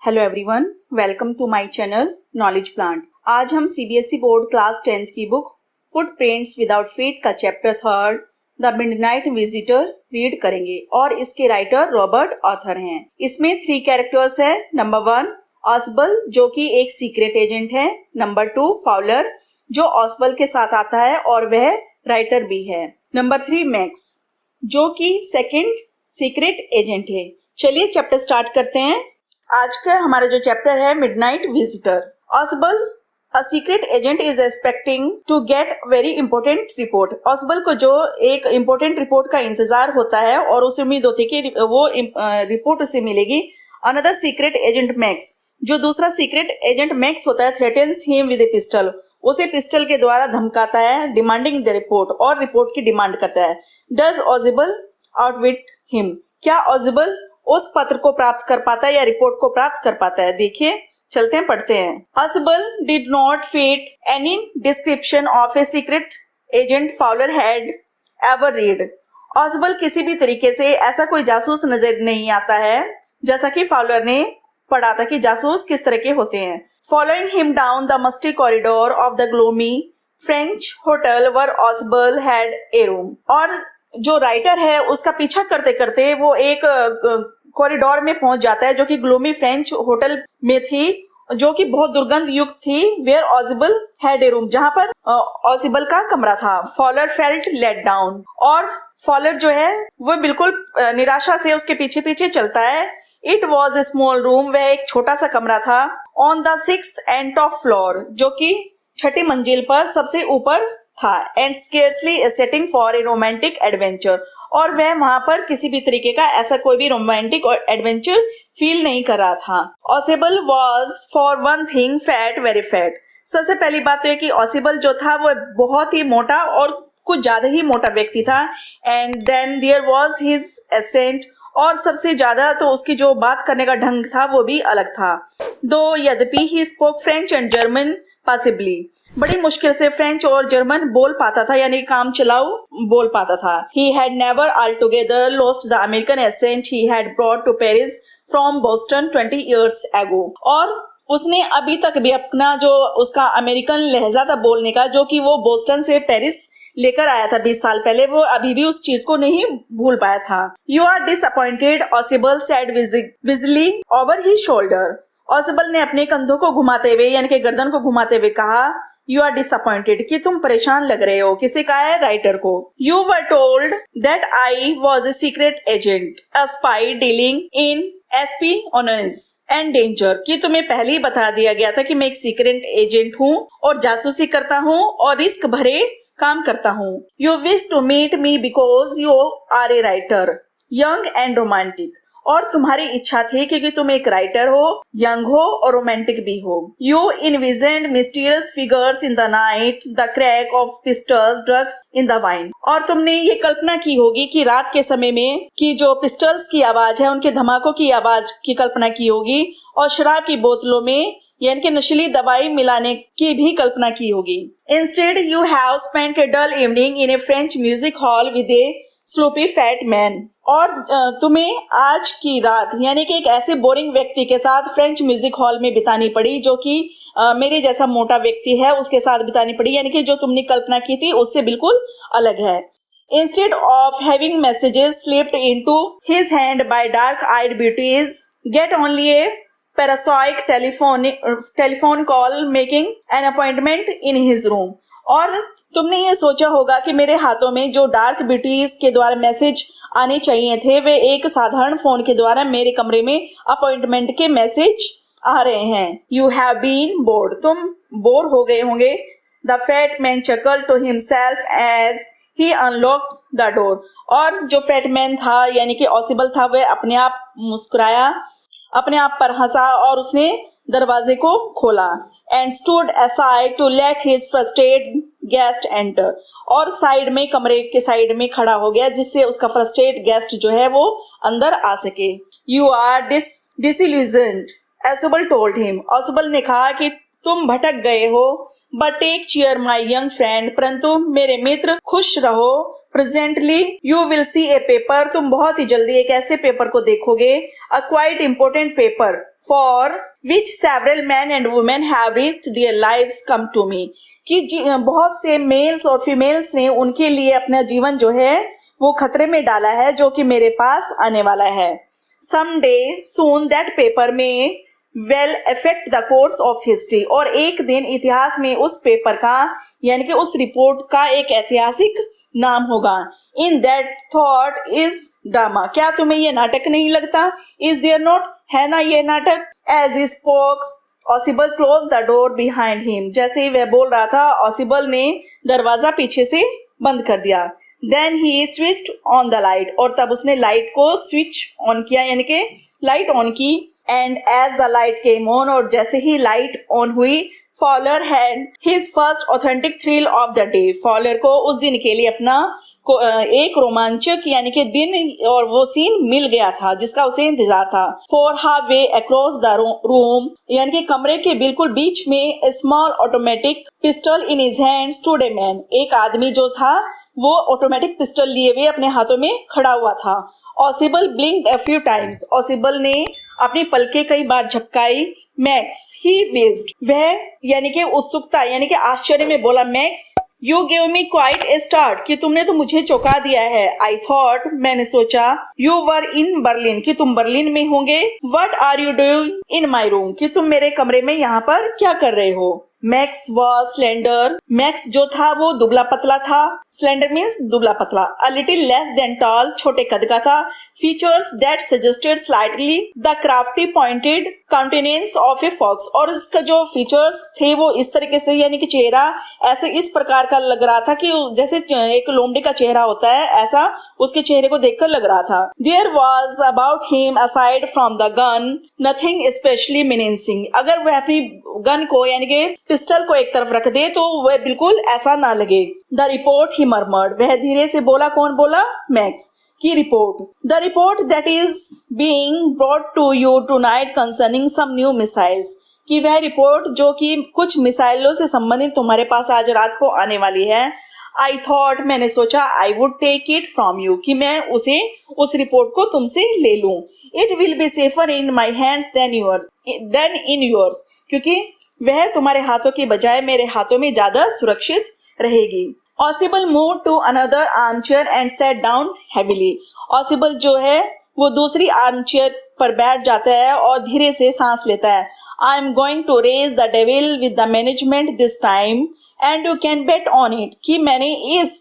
Hello everyone, welcome to my channel knowledge plant. आज हम CBSE board class 10th की book footprints without feet का chapter 3 the midnight visitor read करेंगे और इसके राइटर रॉबर्ट ऑथर हैं। इसमें 3 कैरेक्टर्स है। नंबर 1 ऑसबल जो कि एक सीक्रेट एजेंट है। नंबर 2 फाउलर जो ऑसबल के साथ आता है और वह राइटर भी है। नंबर 3 मैक्स जो कि सेकंड सीक्रेट एजेंट है। चलिए चैप्टर स्टार्ट करते हैं। आज का हमारा जो चैप्टर है midnight visitor. Ausable a secret agent is expecting to get very important report. Ausable को जो एक इंपॉर्टेंट रिपोर्ट का इंतजार होता है और उसे उम्मीद होती है कि वो रिपोर्ट उसे मिलेगी। अनदर सीक्रेट एजेंट मैक्स जो दूसरा सीक्रेट एजेंट मैक्स होता है threatens him with A pistol, उसे पिस्टल के द्वारा धमकाता है, डिमांडिंग द रिपोर्ट और रिपोर्ट की डिमांड करता है। डज ऑसबल आउटविट हिम, क्या ऑसबल उस पत्र को प्राप्त कर पाता है या रिपोर्ट को प्राप्त कर पाता है। देखिए चलते हैं पढ़ते हैं। Ausable did not fit any description of a secret agent Fowler had ever read. Ausable किसी भी तरीके से ऐसा कोई जासूस नजर नहीं आता है जैसा कि फाउलर ने पढ़ा था कि जासूस किस तरह के होते हैं। Following him down the musty corridor of the gloomy French hotel where Ausable had a room. और जो राइटर है उसका पीछा करते करते वो एक कॉरिडोर में पहुंच जाता है जो कि ग्लोमी फ्रेंच होटल में थी, जो कि बहुत दुर्गंध युक्त थी। वेयर ऑसबल हैड ए रूम, जहां पर ऑसबल का कमरा था। फॉलर फेल्ट लेट डाउन, और फॉलर जो है वो बिल्कुल निराशा से उसके पीछे पीछे चलता है। It was a small room, वह एक छोटा सा कमरा था। On the 6th and top floor, जो कि 6ठी मंजिल पर सबसे ऊपर था। And scarcely setting for a romantic adventure, और वह वहां पर किसी भी तरीके का ऐसा कोई भी रोमांटिक और एडवेंचर फील नहीं कर रहा था। Ausable was for one thing fat, very fat. सबसे पहली बात तो यह कि ऑसबल जो था वो बहुत ही मोटा और कुछ ज्यादा ही मोटा व्यक्ति था। And then there was his accent, और सबसे ज्यादा तो उसकी जो बात करने का ढंग था वो भी अलग था। दो यद्यपि he spoke French and German possibly, बड़ी मुश्किल से फ्रेंच और जर्मन बोल पाता था, यानी काम चलाऊ बोल पाता था। He had never altogether lost the American accent he had brought to Paris from Boston 20 years ago। और उसने अभी तक भी अपना जो उसका अमेरिकन लहजा था बोलने का, जो कि वो बोस्टन से पेरिस लेकर आया था 20 साल पहले, वो अभी भी उस चीज को नहीं भूल पाया था। You are disappointed, Osibel said visibly over his shoulder। ऑसबल ने अपने कंधों को घुमाते हुए यानी कि गर्दन को घुमाते हुए कहा, यू आर डिसअपॉइंटेड, कि तुम परेशान लग रहे हो। किसे कहा है? राइटर को। You were told that I was a secret agent, a spy dealing in espionage and danger, कि तुम्हें पहले ही बता दिया गया था कि मैं एक सीक्रेट एजेंट हूँ और जासूसी करता हूँ और रिस्क भरे काम करता हूँ। You wish to meet me because you are a writer, young and romantic, और तुम्हारी इच्छा थी क्योंकि तुम एक राइटर हो, यंग हो और रोमांटिक भी हो। You इनविजन्ड mysterious figures in the night, the crack of pistols, drugs in the wine, और तुमने ये कल्पना की होगी कि रात के समय में कि जो पिस्टल्स की आवाज है उनके धमाकों की आवाज की कल्पना की होगी, और शराब की बोतलों में यानी कि नशीली दवाई मिलाने की भी कल्पना की होगी। Instead you have spent a dull evening in a French music hall with a sloppy fat man, और तुम्हें आज की रात यानी कि एक ऐसे बोरिंग व्यक्ति के साथ फ्रेंच म्यूजिक हॉल में बितानी पड़ी, जो कि मेरे जैसा मोटा व्यक्ति है उसके साथ बितानी पड़ी, यानी कि जो तुमने कल्पना की थी उससे बिल्कुल अलग है। Instead of having messages slipped into his hand by dark eyed beauties, get only a prosaic telephone call making an appointment in his room, और तुमने ये सोचा होगा कि मेरे हाथों में जो डार्क ब्यूटीज के द्वारा मैसेज आने चाहिए थे वे एक साधारण फोन के द्वारा मेरे कमरे में अपॉइंटमेंट के मैसेज आ रहे हैं। यू हैव बीन बोर्ड, तुम बोर हो गए होंगे। The fat man chuckle to himself as he unlocked the door, और जो फैट मैन था यानी कि ऑसबल था वह अपने आप मुस्कुराया, अपने आप पर हंसा और उसने दरवाजे को खोला। And stood aside to let his frustrated guest enter, और साइड में कमरे के साइड में खड़ा हो गया जिससे उसका फ्रस्ट्रेटेड गेस्ट जो है वो अंदर आ सके। You are disillusioned, Ausable told him, Ausable ने कहा कि तुम भटक गए हो। But take chair my young friend, परंतु मेरे मित्र खुश रहो। Presently you will see a paper, तुम बहुत ही जल्दी एक ऐसे पेपर को देखोगे, a quite important paper for which several man and women have risked their lives come to me, कि बहुत से मेल्स और फीमेल्स ने उनके लिए अपना जीवन जो है वो खतरे में डाला है, जो कि मेरे पास आने वाला है। Someday soon that paper may well affect the course of history, और एक दिन इतिहास में उस पेपर का यानी कि उस रिपोर्ट का एक ऐतिहासिक नाम होगा। In that thought is drama, क्या तुम्हें ये नाटक नहीं लगता? Is there not, है ना ये नाटक? As he spoke, Osibal closed the door behind him, जैसे ही वह बोल रहा था Osibal ने दरवाजा पीछे से बंद कर दिया। Then he switched on the light, और तब उसने लाइट को स्विच ऑन किया यानी कि लाइट ऑन की। And as the light came on, और जैसे ही लाइट ऑन हुई, Fowler had his first authentic thrill of the day, Fowler को उस दिन के लिए अपना एक रोमांचक यानी कि दिन और वो सीन मिल गया था जिसका उसे इंतजार था। For halfway across the room, यानी कि कमरे के बिल्कुल बीच में a small automatic pistol in his hand stood a man, एक आदमी जो था वो ऑटोमेटिक पिस्टल लिए हुए अपने हाथों में खड़ा हुआ था। Osibal blinked a few times, Osibal ने अपनी पलकें कई बार झपकाई। मैक्स, ही विज्ड, वह यानी कि उत्सुकता यानी कि आश्चर्य में बोला, max you give me quite a start, कि तुमने तो मुझे चौंका दिया है। आई थॉट, मैंने सोचा, यू वर इन बर्लिन, कि तुम बर्लिन में होंगे। What are you doing in my room, कि तुम मेरे कमरे में यहाँ पर क्या कर रहे हो। मैक्स वॉज स्लेंडर, मैक्स जो था वो दुबला पतला था। स्लेंडर मीन्स दुबला पतला। A little less than tall, छोटे कद का था। Features that suggested slightly the crafty pointed countenance of a fox, और उसका जो फीचर्स थे वो इस तरीके से यानी कि चेहरा ऐसे इस प्रकार का लग रहा था कि जैसे एक लोमड़ी का चेहरा होता है, ऐसा उसके चेहरे को देखकर लग रहा था। There was about him aside from the gun nothing specially menacing, अगर वह अपनी गन को यानी कि पिस्टल को एक तरफ रख दे तो वह बिल्कुल ऐसा ना लगे। द रिपोर्ट ही मर्मर्ड, वह धीरे से बोला, कौन बोला? मैक्स की report. The report that is being brought to you tonight concerning some new missiles, कि वह रिपोर्ट जो कि कुछ मिसाइलों से संबंधित तुम्हारे पास आज रात को आने वाली है। आई थॉट, मैंने सोचा, I would take it from you, कि मैं उस रिपोर्ट को तुमसे ले लूं। It will be safer in my hands than in yours, क्योंकि वह तुम्हारे हाथों की बजाय मेरे हाथों में ज्यादा सुरक्षित रहेगी। Osibal moved to another armchair and sat down heavily. Osibal जो है वो दूसरी आर्मचेयर पर बैठ जाता है और धीरे से सांस लेता है। I am going to raise the devil with the management this time and you can bet on it, कि मैंने इस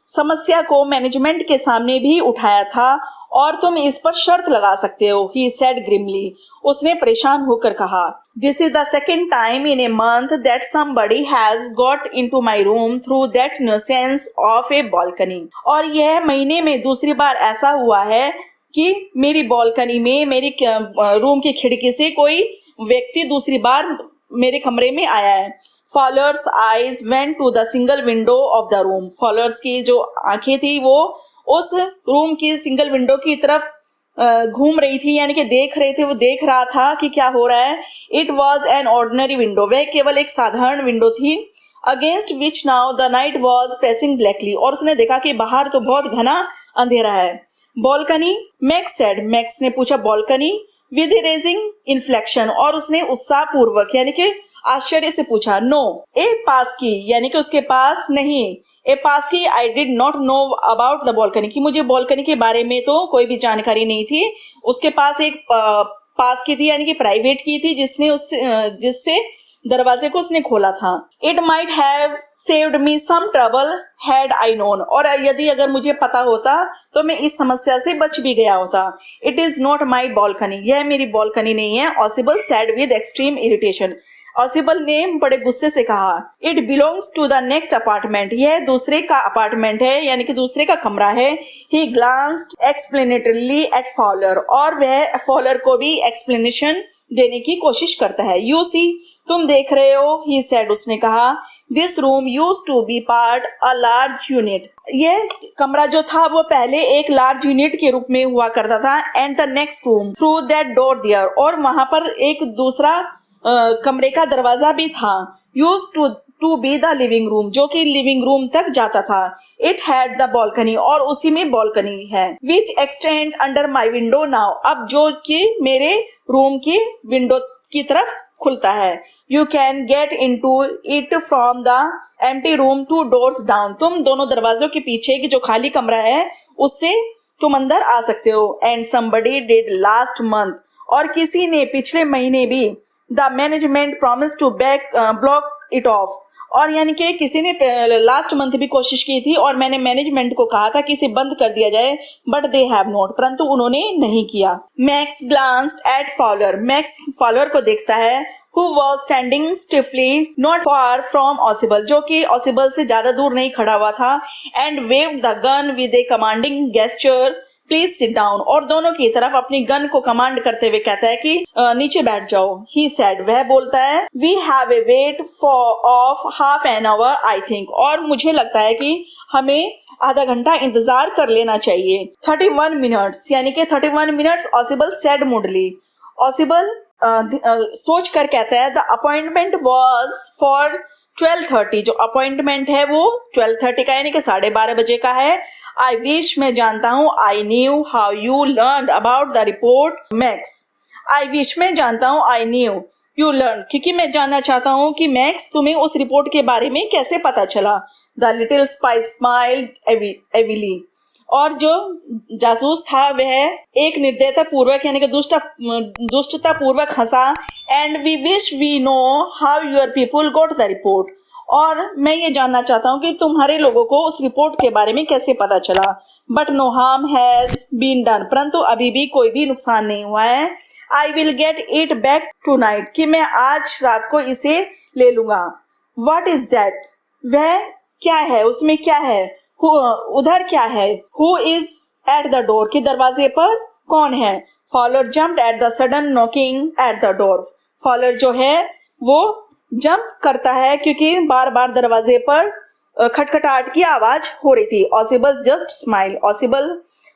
समस्या को मैनेजमेंट के सामने भी उठाया था और तुम इस पर शर्त लगा सकते हो। He said grimly, उसने परेशान होकर कहा। This is the second time in a month that somebody has got into my room through that nuisance of a balcony, और यह महीने में दूसरी बार ऐसा हुआ है कि मेरी बालकनी में मेरी रूम की खिड़की से कोई व्यक्ति दूसरी बार मेरे कमरे में आया है। Fowler's eyes went to the single window of the room. Fowler's की जो आंखें थी वो उस रूम की सिंगल विंडो की तरफ घूम रही थी यानी कि देख रहे थे, वो देख रहा था कि क्या हो रहा है। It was an ordinary window, वह केवल एक साधारण विंडो थी। Against which now the night was pressing blackly, और उसने देखा कि बाहर तो बहुत घना अंधेरा है। बॉल्कनी, मैक्स सेड, मैक्स ने पूछा बॉल्कनी विद रेजिंग इन्फ्लेक्शन, और उसने उत्साह पूर्वक यानी कि आश्चर्य से पूछा। नो ए पास की, यानी कि उसके पास नहीं। ए पास की, I did not know about the balcony, कि मुझे बॉल्कनी के बारे में तो कोई भी जानकारी नहीं थी। उसके पास एक पास की थी यानी कि प्राइवेट की थी जिससे दरवाजे को उसने खोला था। It might have saved me some trouble had I known, और यदि अगर मुझे पता होता तो मैं इस समस्या से बच भी गया होता। It is not my balcony, यह मेरी बॉल्कनी नहीं है। Ausable said with extreme irritation, Ausable ने बड़े गुस्से से कहा। It belongs to the next apartment, यह दूसरे का अपार्टमेंट है यानी कि दूसरे का कमरा है। ही ग्लांस्ड एक्सप्लेनेटरीली एट फॉलर, और वह फॉलर को भी एक्सप्लेनेशन देने की कोशिश करता है। यू सी, तुम देख रहे हो, ही सेड, उसने कहा। This room used to be part a large unit, यह कमरा जो था वो पहले एक लार्ज यूनिट के रूप में हुआ करता था। And the next room through that door there, और वहां पर एक दूसरा कमरे का दरवाजा भी था। Used to be the living room, जो कि लिविंग रूम तक जाता था। इट हैड द बालकनी, और उसी में बालकनी है। Which extend under my window now, अब जो कि मेरे रूम की विंडो की तरफ खुलता है। You can get into it from the empty room 2 doors down, तुम दोनों दरवाजों के पीछे की जो खाली कमरा है उससे तुम अंदर आ सकते हो। And somebody did last month, और किसी ने पिछले महीने भी the management promise to block it off, और यानी कि किसी ने लास्ट मंथ भी कोशिश की थी और मैंने मैनेजमेंट को कहा था कि इसे बंद कर दिया जाए, बट दे हैव नॉट, परंतु उन्होंने नहीं किया। Max glanced at Fowler, Max Fowler को देखता है, who was standing stiffly not far from Ossible, जो कि ऑसिबल से ज्यादा दूर नहीं खड़ा हुआ था, and waved the gun with a commanding gesture, please sit down, और दोनों की तरफ अपनी गन को कमांड करते हुए कहता है कि नीचे बैठ जाओ। ही सेड, वह बोलता है, we have a wait of half an hour I think, और मुझे लगता है कि हमें आधा घंटा इंतजार कर लेना चाहिए। 31 मिनट्स, यानी कि 31 मिनट्स, ऑसिबल सेड मूडली, ऑसिबल सोच कर कहता है, द अपॉइंटमेंट वॉज फॉर 12:30, जो अपॉइंटमेंट है वो 12:30 का यानी कि 12:30 बजे का है। आई विश, मैं जानता हूँ, I knew how you learn about the report max, I wish, मैं जानता हूँ, आई न्यू यू लर्न, क्योंकि मैं जानना चाहता हूँ कि मैक्स तुम्हें उस रिपोर्ट के बारे में कैसे पता चला। द लिटिल स्पाई स्माइल्ड एविली, और जो जासूस था वह एक निर्दयता पूर्वक यानी कि दुष्टता पूर्वक हंसा। And we wish we know how your people got the report, और मैं ये जानना चाहता हूँ कि तुम्हारे लोगों को उस रिपोर्ट के बारे में कैसे पता चला। But no harm has been done, परंतु अभी भी कोई भी नुकसान नहीं हुआ है। I will get it back tonight, कि मैं आज रात को इसे ले लूंगा। वट इज दैट, वह क्या है, उसमें क्या है, उधर क्या है। Who is at the door, कि दरवाजे पर कौन है। Fowler jumped at the sudden knocking at the door, Fowler जो है वो जंप करता है क्योंकि बार बार दरवाजे पर खटखटाहट की आवाज हो रही थी। ऑसिबल जस्ट स्माइल, ऑसिबल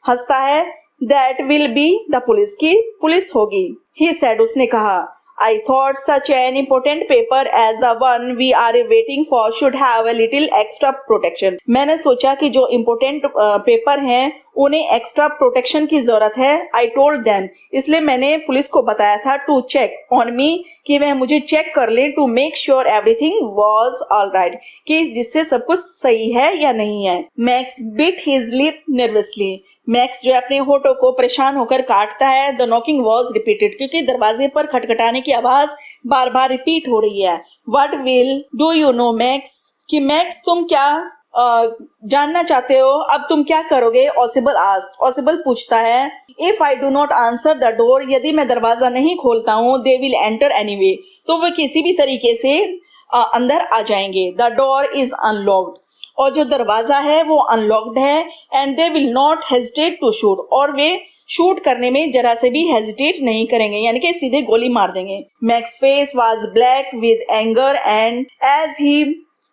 हंसता है। That will be the police, की पुलिस होगी। ही सेड, उसने कहा, I thought such an important paper as the one we are waiting for should have a little extra protection. मैंने सोचा कि जो important पेपर हैं उन्हें एक्स्ट्रा प्रोटेक्शन की जरूरत है। I told them, इसलिए मैंने पुलिस को बताया था, to check on me, कि वह मुझे चेक कर ले, to make sure everything was all right, कि जिससे सब कुछ सही है या नहीं है। Max bit his lip nervously, max जो अपने होठों को परेशान होकर काटता है। द नॉकिंग वॉज रिपीटेड, क्योंकि दरवाजे पर खटखटाने की आवाज बार बार रिपीट हो रही है। What will do you know max, कि मैक्स तुम क्या जानना चाहते हो, अब तुम क्या करोगे। ऑसिबल आस्क्ड, ऑसिबल पूछता है, if I do not answer the door, यदि मैं दरवाजा नहीं खोलता हूँ, दे विल एंटर एनीवे, तो वो किसी भी तरीके से अंदर आ जाएंगे। द डोर इज अनलॉक्ड, और जो दरवाजा है वो अनलॉक्ड है। And they will not hesitate to shoot, और वे शूट करने में जरा से भी हेजिटेट नहीं करेंगे, यानी कि सीधे गोली मार देंगे। Max face was black with anger and as he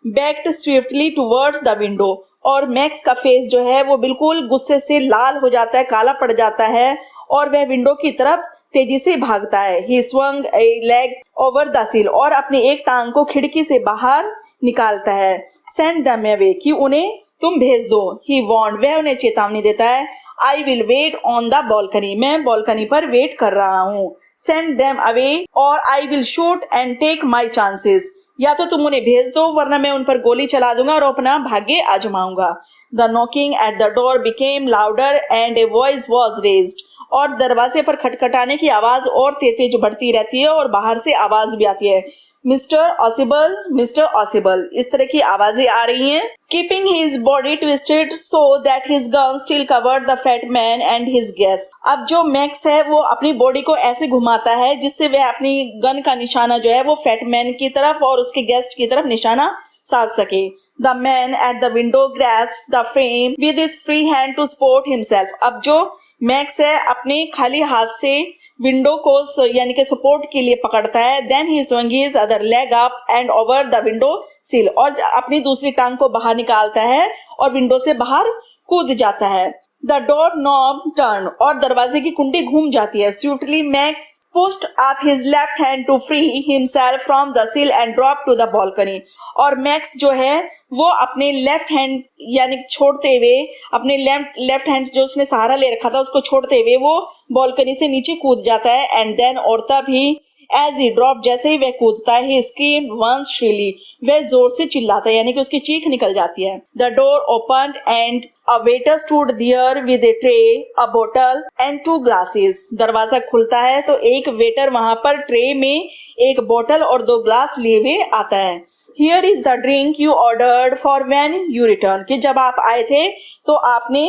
backed swiftly towards the window, और मैक्स का फेस जो है वो बिल्कुल गुस्से से लाल हो जाता है, काला पड़ जाता है, और वह विंडो की तरफ तेजी से भागता है। ही swung A leg over the seal, और अपनी एक टांग को खिड़की से बाहर निकालता है। सेंड देम अवे, कि उन्हें तुम भेज दो। ही वार्न्ड, वह उन्हें चेतावनी देता है। I will wait on the balcony, मैं बालकनी पर वेट कर रहा हूँ। Send them away or I will shoot and take my chances, या तो तुम उन्हें भेज दो वरना मैं उन पर गोली चला दूंगा और अपना भाग्य आजमाऊंगा। The knocking at the door became louder and a voice was raised, और दरवाजे पर खटखटाने की आवाज और तेज बढ़ती रहती है और बाहर से आवाज भी आती है, मिस्टर ऑसिबल, मिस्टर ऑसिबल, इस तरह की आवाजें आ रही हैं। Keeping his body twisted so that his gun still covered the fat man and his guest, अब जो मैक्स है वो अपनी बॉडी को ऐसे घुमाता है जिससे वह अपनी गन का निशाना जो है वो फैट मैन की तरफ और उसके गेस्ट की तरफ निशाना साध सके। The man at the window grasped the frame with his free hand to support himself, अब जो मैक्स है अपने खाली हाथ से विंडो को यानी कि सपोर्ट के लिए पकड़ता है। Then he swung his other leg up and over the window sill, और अपनी दूसरी टांग को बाहर निकालता है और विंडो से बाहर कूद जाता है। द डोर नॉब टर्न और दरवाजे की कुंडी घूम जाती है. Swiftly Max pushed up his left hand to free himself from the sill and drop to the balcony. और मैक्स जो है वो अपने लेफ्ट हैंड यानी छोड़ते हुए अपने लेफ्ट हैंड जो उसने सहारा ले रखा था उसको छोड़ते हुए वो बालकनी से नीचे कूद जाता है. एंड देन और तभी एज ही ड्रॉप जैसे ही वह कूदता है ही स्क्रीम्ड वंस श्रीली, वह जोर से चिल्लाता है यानी कि उसकी चीख निकल जाती है. The door opened and a waiter stood there with a tray, a bottle and 2 glasses. दरवाजा खुलता है तो एक वेटर वहां पर ट्रे में एक बोतल और 2 ग्लास लिए हुए आता है. Here is the drink you ordered for when you return, कि जब आप आए थे तो आपने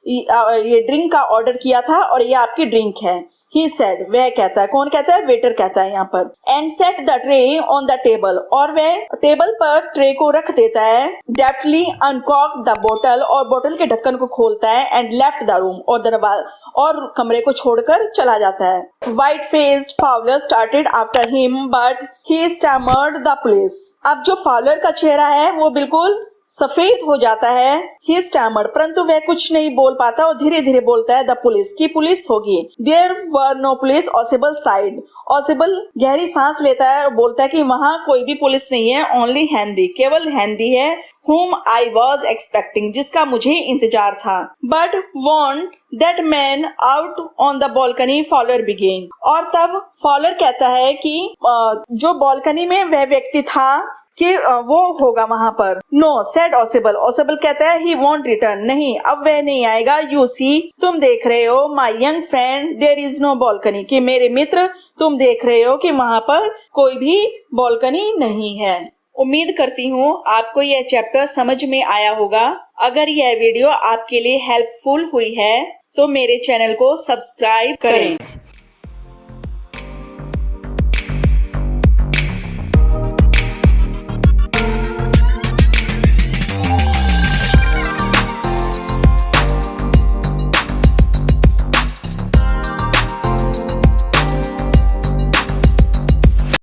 ये ड्रिंक का ऑर्डर किया था और ये आपकी ड्रिंक है. ही सेड, वह कहता है, कौन कहता है, वेटर कहता है यहाँ पर. And set the tray on the table, और वह टेबल पर ट्रे को रख देता है. डेफ्टली अनकॉक द बोतल, और बोतल के ढक्कन को खोलता है. एंड लेफ्ट द रूम, और दरवाजा और कमरे को छोड़कर चला जाता है. White faced Fowler started after him but he stammered the police. अब जो फाउलर का चेहरा है वो बिल्कुल सफेद हो जाता है. ही स्टैमर्ड, परंतु वह कुछ नहीं बोल पाता और धीरे धीरे बोलता है द पुलिस, की पुलिस होगी. There were no police. Ossible sighed, Ossible गहरी सांस लेता है और बोलता है कि वहां कोई भी पुलिस नहीं है. ओनली हैंडी, केवल हैंडी है. whom I was expecting, जिसका मुझे इंतजार था. But want that man out on the balcony, Fowler began. और तब फॉलर कहता है कि जो बालकनी में वह व्यक्ति था कि वो होगा वहां पर. नो सेड ऑसिबल, ऑसिबल कहता है ही वॉन्ट रिटर्न, नहीं अब वह नहीं आएगा. यू सी, तुम देख रहे हो. My young friend there is no balcony, कि मेरे मित्र तुम देख रहे हो कि वहां पर कोई भी बालकनी नहीं है. उम्मीद करती हूँ आपको यह चैप्टर समझ में आया होगा. अगर यह वीडियो आपके लिए हेल्पफुल हुई है तो मेरे चैनल को सब्सक्राइब करें.